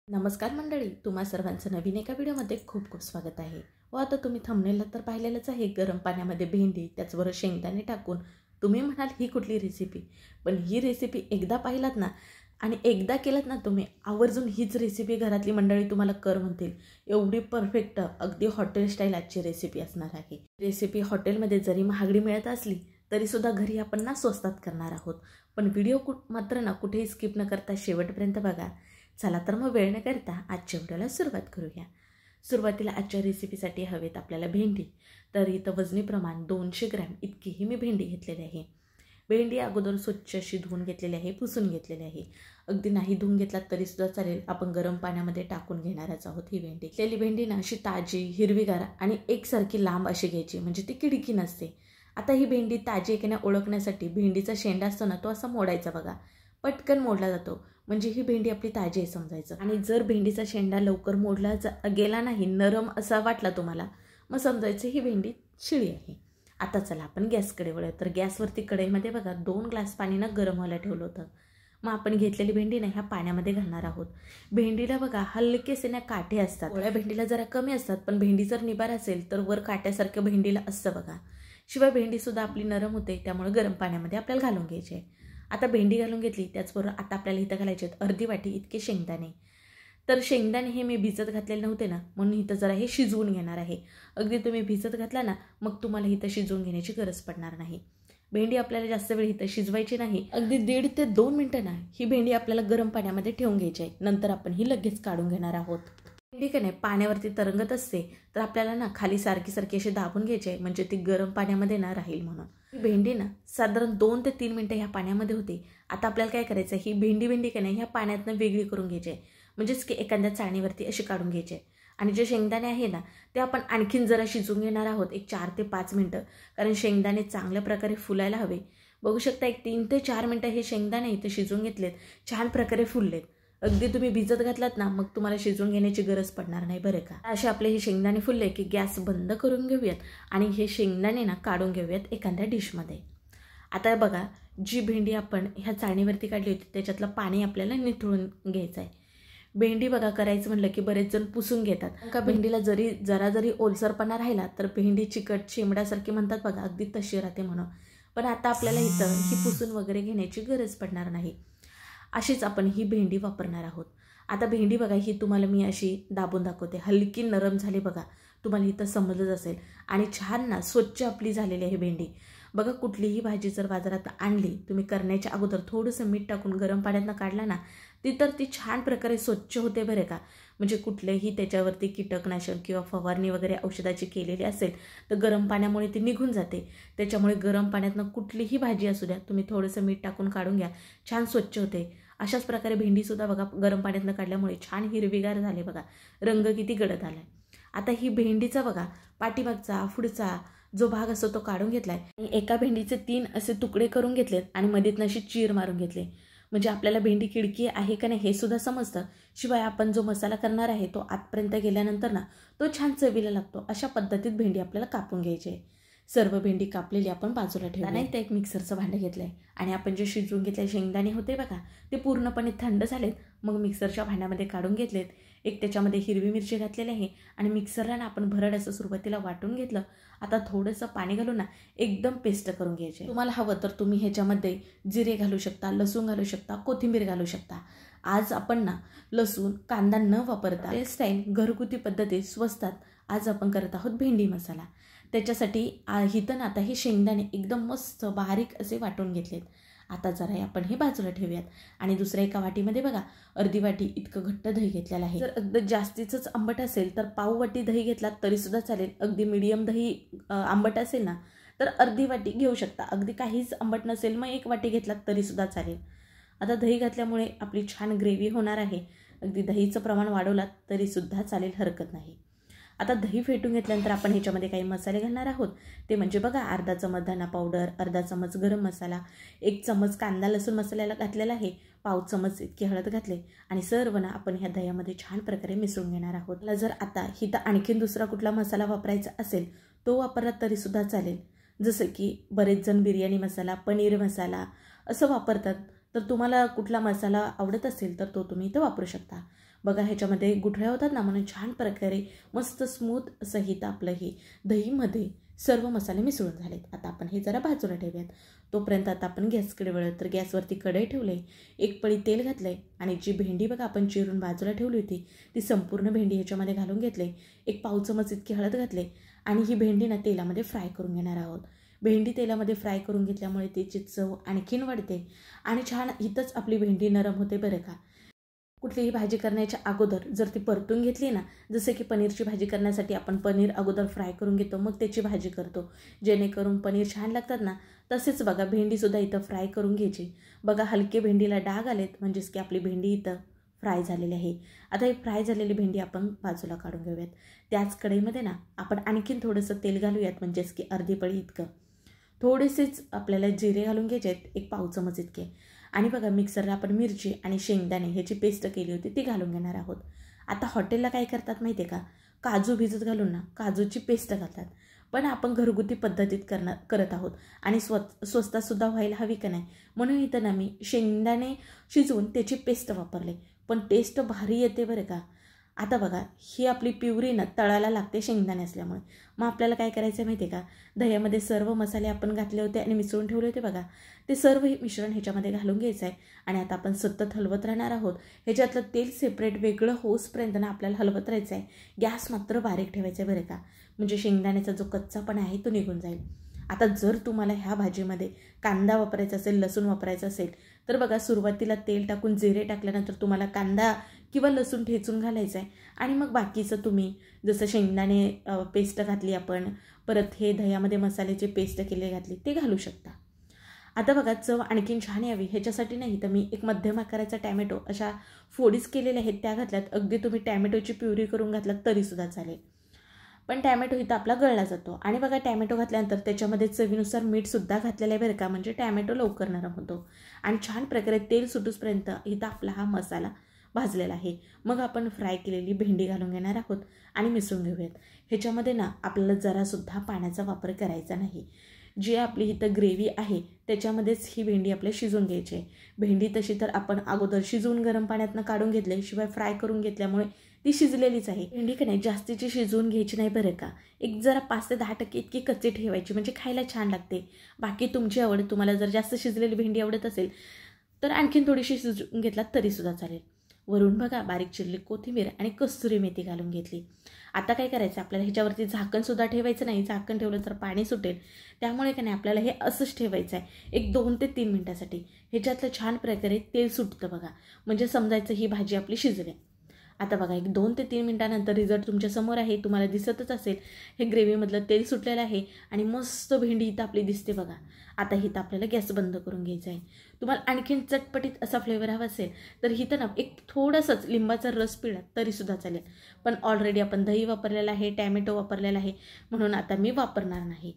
नमस्कार मंडळी, तुम्हा सर्वांचं नवीन एका व्हिडिओमध्ये खूप खूप स्वागत आहे. आता तुम्ही थंबनेलला तर पाहिलेलंच आहे, गरम पाण्यामध्ये भेंडी त्याचबरोबर शेंगदाणे टाकून. तुम्ही म्हणाल ही कुठली रेसिपी, पण ही रेसिपी एकदा पाहिलात ना आणि एकदा केलात ना तुम्ही, आवर्जून हीच रेसिपी घरातली मंडळी तुम्हाला कर म्हणतील. एवढी परफेक्ट, अगदी हॉटेल स्टाईल आजची रेसिपी असणार आहे. रेसिपी हॉटेलमध्ये जरी महागडी मिळत असली तरीसुद्धा घरी आपण ना स्वस्तात करणार आहोत. पण व्हिडिओ मात्र ना कुठेही स्किप न करता शेवटपर्यंत बघा. चला तर मग वेळ न करता आजच्या व्हिडिओला सुरुवात करूया. सुरुवातीला आजच्या रेसिपीसाठी हवेत आपल्याला भेंडी. तर इथं वजनी प्रमाण 200 ग्रॅम इतकीही मी भेंडी घेतलेली आहे. भेंडी अगोदर स्वच्छ अशी धुवून घेतलेली आहे, पुसून घेतलेली आहे. अगदी नाही धुवून घेतला तरीसुद्धा चालेल, आपण गरम पाण्यामध्ये टाकून घेणारच आहोत ही भेंडी. घेतलेली भेंडी ना अशी ताजी, हिरवीगार आणि एकसारखी लांब अशी घ्यायची, म्हणजे ती किडकी नसते. आता ही भेंडी ताजी आहे की नाही ओळखण्यासाठी भेंडीचा शेंडा असतो ना, तो असा मोडायचा बघा. पटकन मोडला जातो, म्हणजे ही भेंडी आपली ताजी आहे समजायचं. आणि जर भेंडीचा शेंडा लवकर मोडला गेला नाही, नरम असा वाटला तुम्हाला, मग समजायचं ही भेंडी शिळी आहे. आता चला आपण गॅसकडे वळूया. तर गॅसवरती कढईमध्ये बघा 2 ग्लास पाणी गरम व्हायला ठेवलं होतं. मग आपण घेतलेली भेंडी ह्या पाण्यामध्ये घालणार आहोत. भेंडीला बघा हलकेसे काठे असतात. गोळ्या भेंडीला जरा कमी असतात, पण भेंडी जर निबार असेल तर वर काट्यासारखं भेंडीला असतं बघा. शिवाय भेंडीसुद्धा आपली नरम होते, त्यामुळे गरम पाण्यामध्ये आपल्याला घालून घ्यायची आहे. आता भेंडी घालून घेतली, त्याचबरोबर आता आपल्याला इथं घालायचे आहेत अर्धी वाटी इतके शेंगदाणे. तर शेंगदाणे हे मी भिजत घातलेले नव्हते ना, म्हणून इथं जरा हे शिजवून घेणार आहे. अगदी तुम्ही भिजत घातला ना, मग तुम्हाला इथं शिजवून घेण्याची गरज पडणार नाही. भेंडी आपल्याला जास्त वेळ इथं शिजवायची नाही. अगदी 1.5 ते 2 मिनटं ना ही भेंडी आपल्याला गरम पाण्यामध्ये ठेवून घ्यायची आहे. नंतर आपण ही लगेच काढून घेणार आहोत. भेंडी का नाही पाण्यावरती तरंगत असते, तर आपल्याला ना खाली सारखी सारखी अशी दाबून घ्यायची आहे, म्हणजे ती गरम पाण्यामध्ये ना राहील म्हणून. ही भेंडी ना साधारण 2 ते 3 मिनटं ह्या पाण्यामध्ये होती. आता आपल्याला काय करायचं, ही भेंडी का नाही ह्या पाण्यातनं वेगळी करून घ्यायची आहे, म्हणजेच की एखाद्या चाळणीवरती अशी काढून घ्यायची आहे. आणि जे शेंगदाणे आहे ना ते आपण आणखीन जरा शिजवून घेणार आहोत, एक 4 ते 5 मिनटं, कारण शेंगदाणे चांगल्या प्रकारे फुलायला हवे. बघू शकता, एक 3 ते 4 मिनटं हे शेंगदाणे इथे शिजवून घेतलेत, छान प्रकारे फुललेत. अगदी तुम्ही भिजत घातलात ना, मग तुम्हाला शिजवून घेण्याची गरज पडणार नाही बरं का. असे आपले हे शेंगदाणे फुलले की गॅस बंद करून घेऊयात आणि हे शेंगदाणे ना काढून घेऊयात एखाद्या डिशमध्ये. आता बघा, जी भेंडी आपण ह्या चाळणीवरती काढली होती त्याच्यातलं पाणी आपल्याला निथळून घ्यायचं आहे. भेंडी बघा करायचं म्हणलं की बरेच जण पुसून घेतात. का भेंडीला जरी ओलसरपणा राहिला तर भेंडी चिकट शेंबड्यासारखी म्हणतात बघा, अगदी तशी राहते म्हणून. पण आता आपल्याला इथं ही पुसून वगैरे घेण्याची गरज पडणार नाही. अशीच आपण ही भेंडी वापरणार आहोत. आता भेंडी बघा, ही तुम्हाला मी अशी दाबून दाखवते, हलकी नरम झाली बघा, तुम्हाला इथं समजत असेल. आणि छान ना स्वच्छ आपली झालेली आहे भेंडी. बघा, कुठलीही भाजी जर बाजारात आणली, तुम्ही करण्याच्या अगोदर थोडंसं मीठ टाकून गरम पाण्यातनं काढला ना, ती छान प्रकारे स्वच्छ होते बरं का. म्हणजे कुठलेही त्याच्यावरती कीटकनाशक किंवा फवारणी वगैरे औषधाची केलेली असेल तर गरम पाण्यामुळे ती निघून जाते. त्याच्यामुळे गरम पाण्यातनं कुठलीही भाजी असू द्या, तुम्ही थोडंसं मीठ टाकून काढून घ्या, छान स्वच्छ होते. अशाच प्रकारे भेंडीसुद्धा बघा गरम पाण्यातनं काढल्यामुळे छान हिरवीगार झाले बघा, रंग किती गडद आलाय. आता ही भेंडीचा बघा पाठीमागचा पुढचा जो भाग असतो तो काढून घेतलाय. एका भेंडीचे 3 असे तुकडे करून घेतलेत आणि मध्येतनं अशी चीर मारून घेतले, म्हणजे आपल्याला भेंडी किडकी आहे का नाही हे सुद्धा समजतं. शिवाय आपण जो मसाला करणार आहे तो आतपर्यंत गेल्यानंतर ना तो छान चवीला लागतो. अशा पद्धतीत भेंडी आपल्याला कापून घ्यायची आहे. सर्व भेंडी कापलेली आपण बाजूला ठेवली. नाही तर एक मिक्सरचं भांडं घेतलंय आणि आपण जे शिजवून घेतले शेंगदाणे होते बघा, ते पूर्णपणे थंड झालेत. मग मिक्सरच्या भांड्यामध्ये काढून घेतलेत. एक त्याच्यामध्ये हिरवी मिरची घातलेली आहे आणि मिक्सरला ना आपण भरड असं सुरुवातीला वाटून घेतलं. आता थोडंसं पाणी घालून ना एकदम पेस्ट करून घ्यायचे. तुम्हाला हवं तर तुम्ही ह्याच्यामध्ये जिरे घालू शकता, लसूण घालू शकता, कोथिंबीर घालू शकता. आज आपण ना लसूण कांदा न वापरता स्टाईल घरगुती पद्धतीत स्वस्तात आज आपण करत आहोत भेंडी मसाला. त्याच्यासाठी इथं ना आता हे शेंगदाणे एकदम मस्त बारीक असे वाटून घेतलेत. आता जरा आपण हे बाजूला ठेवूयात आणि दुसऱ्या एका वाटीमध्ये बघा अर्धी वाटी इतकं घट्ट दही घेतलेलं आहे. जर अगदी जास्तीचंच आंबट असेल तर पाव वाटी दही घेतलात तरीसुद्धा चालेल. अगदी मीडियम दही आंबट असेल ना तर अर्धी वाटी घेऊ शकता. अगदी काहीच आंबट नसेल मग 1 वाटी घेतलात तरीसुद्धा चालेल. आता दही घातल्यामुळे आपली छान ग्रेव्ही होणार आहे. अगदी दहीचं प्रमाण वाढवलात तरीसुद्धा चालेल, हरकत नाही. आता दही फेटून घेतल्यानंतर आपण ह्याच्यामध्ये काही मसाले घालणार आहोत. ते म्हणजे बघा अर्धा चमच धना पावडर, अर्धा चमच गरम मसाला, 1 चमच कांदा लसूण मसाल्याला घातलेला आहे, पाव चमच इतकी हळद घातले आणि सर्व ना आपण ह्या दह्यामध्ये छान प्रकारे मिसळून घेणार आहोत. जर आता इथं आणखीन दुसरा कुठला मसाला वापरायचा असेल तो वापरला तरीसुद्धा चालेल. जसं की बरेच जण बिर्याणी मसाला, पनीर मसाला असं वापरतात. तर तुम्हाला कुठला मसाला आवडत असेल तर तो तुम्ही इथं वापरू शकता. बघा ह्याच्यामध्ये गुठळ्या होतात ना, म्हणून छान प्रकारे मस्त स्मूथ असं हितं आपलं हे दहीमध्ये सर्व मसाले मिसळून झालेत. आता आपण हे जरा बाजूला ठेवूयात. तोपर्यंत आता आपण गॅसकडे वळत, तर गॅसवरती कढई ठेवले, एक पळी तेल घातले आणि जी भेंडी बघा आपण चिरून बाजूला ठेवली होती ती संपूर्ण भेंडी ह्याच्यामध्ये घालून घेतले. एक पाव चमच इतकी हळद घातले आणि ही भेंडी ना तेलामध्ये फ्राय करून घेणार आहोत. भेंडी तेलामध्ये फ्राय करून घेतल्यामुळे तिची चव आणखीन वाढते आणि छान इथंच आपली भेंडी नरम होते बरं का. कुठलीही भाजी करण्याच्या अगोदर जर ती परतून घेतली ना, जसे की पनीरची भाजी करण्यासाठी आपण पनीर अगोदर फ्राय करून घेतो, मग त्याची भाजी करतो, जेणेकरून पनीर छान लागतात ना, तसेच बघा भेंडीसुद्धा इथं फ्राय करून घ्यायची. बघा हलके भेंडीला डाग आलेत, म्हणजेच की आपली भेंडी इथं फ्राय झालेली आहे. आता ही फ्राय झालेली भेंडी आपण बाजूला काढून घेऊयात. त्याच कढईमध्ये ना आपण आणखीन थोडंसं तेल घालूयात, म्हणजेच की अर्धी पळी इतकं. थोडेसेच आपल्याला जिरे घालून घ्यायचे आहेत, एक पाव चमच इतके. आणि बघा मिक्सरला आपण मिरची आणि शेंगदाणे ह्याची पेस्ट केली होती ती घालून घेणार आहोत. आता हॉटेलला काय करतात माहिती आहे का, काजू भिजत घालून ना काजूची पेस्ट घालतात, पण आपण घरगुती पद्धतीत करत आहोत आणि स्वस्तातसुद्धा व्हायला हवी का नाही, म्हणून इथं ना मी शेंगदाणे शिजवून त्याची पेस्ट वापरले, पण टेस्ट भारी येते बरं का. आता बघा ही आपली प्युरी ना तळायला लागते शेंगदाणे असल्यामुळे. मग आपल्याला काय करायचं माहिती आहे का, दह्यामध्ये सर्व मसाले आपण घातले होते आणि मिसळून ठेवले होते बघा, ते सर्व हे मिश्रण ह्याच्यामध्ये घालून घ्यायचं आहे आणि आता आपण सतत हलवत राहणार आहोत. ह्याच्यातलं तेल सेपरेट वेगळं होसपर्यंत ना आपल्याला हलवत राहायचं आहे. गॅस मात्र बारीक ठेवायचा आहे बरं का, म्हणजे शेंगदाण्याचा जो कच्चापणा आहे तो निघून जाईल. आता जर तुम्हाला ह्या भाजीमध्ये कांदा वापरायचा असेल, लसूण वापरायचं असेल, तर बघा सुरुवातीला तेल टाकून जिरे टाकल्यानंतर तुम्हाला कांदा किंवा लसूण ठेचून घालायचं आहे आणि मग बाकीचं तुम्ही जसं शेंगदाणे पेस्ट घातली आपण, परत हे दह्यामध्ये मसाल्याची पेस्ट केले घातली ते घालू शकता. आता बघा चव आणखीन छान यावी ह्याच्यासाठी नाही तर मी एक मध्यम आकाराचा टॅमॅटो अशा फोडीच केलेल्या आहेत त्या घातल्यात. अगदी तुम्ही टॅमॅटोची प्युरी करून घातलात तरीसुद्धा चालेल, पण टॅमॅटो इथं आपला गळला जातो. आणि बघा टॅमॅटो घातल्यानंतर त्याच्यामध्ये चवीनुसार मीठसुद्धा घातलेलं आहे बरं का, म्हणजे टॅमॅटो लवकर नरम होतो. आणि छान प्रकारे तेल सुटूसपर्यंत इथं आपला हा मसाला भाजलेला आहे. मग आपण फ्राय केलेली भेंडी घालून घेणार आहोत आणि मिसळून घेऊयात. ह्याच्यामध्ये ना आपल्याला जरासुद्धा पाण्याचा वापर करायचा नाही. जी आपली इथं ग्रेव्ही आहे त्याच्यामध्येच ही भेंडी आपल्याला शिजवून घ्यायची आहे. भेंडी तशी तर आपण अगोदर शिजवून गरम पाण्यातनं काढून घेतले, शिवाय फ्राय करून घेतल्यामुळे ती शिजलेलीच आहे. भेंडी का नाही जास्तीची शिजवून घ्यायची नाही बरं का, एक जरा 5 ते 10% इतकी कच्ची ठेवायची, म्हणजे खायला छान लागते. बाकी तुमची आवड, तुम्हाला जर जास्त शिजलेली भेंडी आवडत असेल तर आणखीन थोडीशी शिजवून घेतलात तरीसुद्धा चालेल. वरून बघा बारीक चिरली कोथिंबीर आणि कस्तुरी मेथी घालून घेतली. आता काय करायचं, आपल्याला ह्याच्यावरती झाकणसुद्धा ठेवायचं नाही, झाकण ठेवलं तर पाणी सुटेल, त्यामुळे का नाही आपल्याला हे असंच ठेवायचं आहे एक 2 ते 3 मिनटासाठी. ह्याच्यातलं छान प्रकारे तेल सुटतं बघा, म्हणजे समजायचं ही भाजी आपली शिजली. आता बघा एक 2 ते 3 मिनटानंतर रिझल्ट तुमच्या समोर आहे, तुम्हाला दिसतच असेल हे ग्रेव्हीमधलं तेल सुटलेलं आहे आणि मस्त भेंडी इथं आपली दिसते बघा. आता इथं आपल्याला गॅस बंद करून घ्यायचा आहे. तुम्हाला आणखीन चटपटीत असा फ्लेवर हवा असेल तर इथं ना एक थोडंसंच लिंबाचा रस पिळा तरीसुद्धा चालेल, पण ऑलरेडी आपण दही वापरलेलं आहे, टॅमॅटो वापरलेला आहे, म्हणून आता मी वापरणार नाही.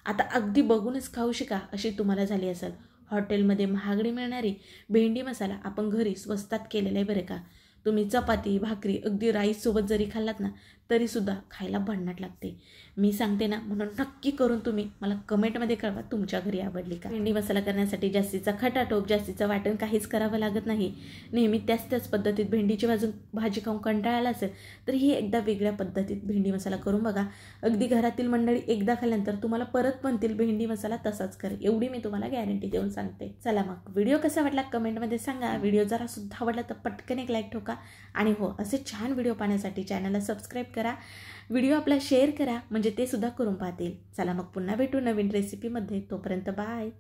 आता अगदी बघूनच खाऊ शिका अशी तुम्हाला झाली असेल. हॉटेलमध्ये महागडी मिळणारी भेंडी मसाला आपण घरी स्वस्तात केलेला आहे बरं का. तुम्ही चपाती भाकरी अगदी राईससोबत जरी खाल्लात ना तरीसुद्धा खायला भन्नाट लागते. मी सांगते ना, म्हणून नक्की करून तुम्ही मला कमेंटमध्ये कळवा तुमच्या घरी आवडली का. भेंडी मसाला करण्यासाठी जास्तीचा खटाटोप, जास्तीचं वाटण काहीच करावं लागत नाही. नेहमी त्याच पद्धतीत भेंडीची भाजी खाऊन कंटाळाला असेल तर ही एकदा वेगळ्या पद्धतीत भेंडी मसाला करून बघा. अगदी घरातील मंडळी एकदा खाल्ल्यानंतर तुम्हाला परत म्हणतील भेंडी मसाला तसाच कर, एवढी मी तुम्हाला गॅरंटी देऊन सांगते. चला मग व्हिडिओ कसा वाटला कमेंटमध्ये सांगा. व्हिडिओ जरा सुद्धा आवडला तर पटकन एक लाईक ठोका आणि हो असे छान व्हिडिओ पाहण्यासाठी चॅनलला सबस्क्राईब करा, व्हिडिओ आपला शेअर करा, म्हणजे ते सुद्धा करून पाहतील. चला मग पुन्हा भेटू नवीन रेसिपीमध्ये, तोपर्यंत बाय.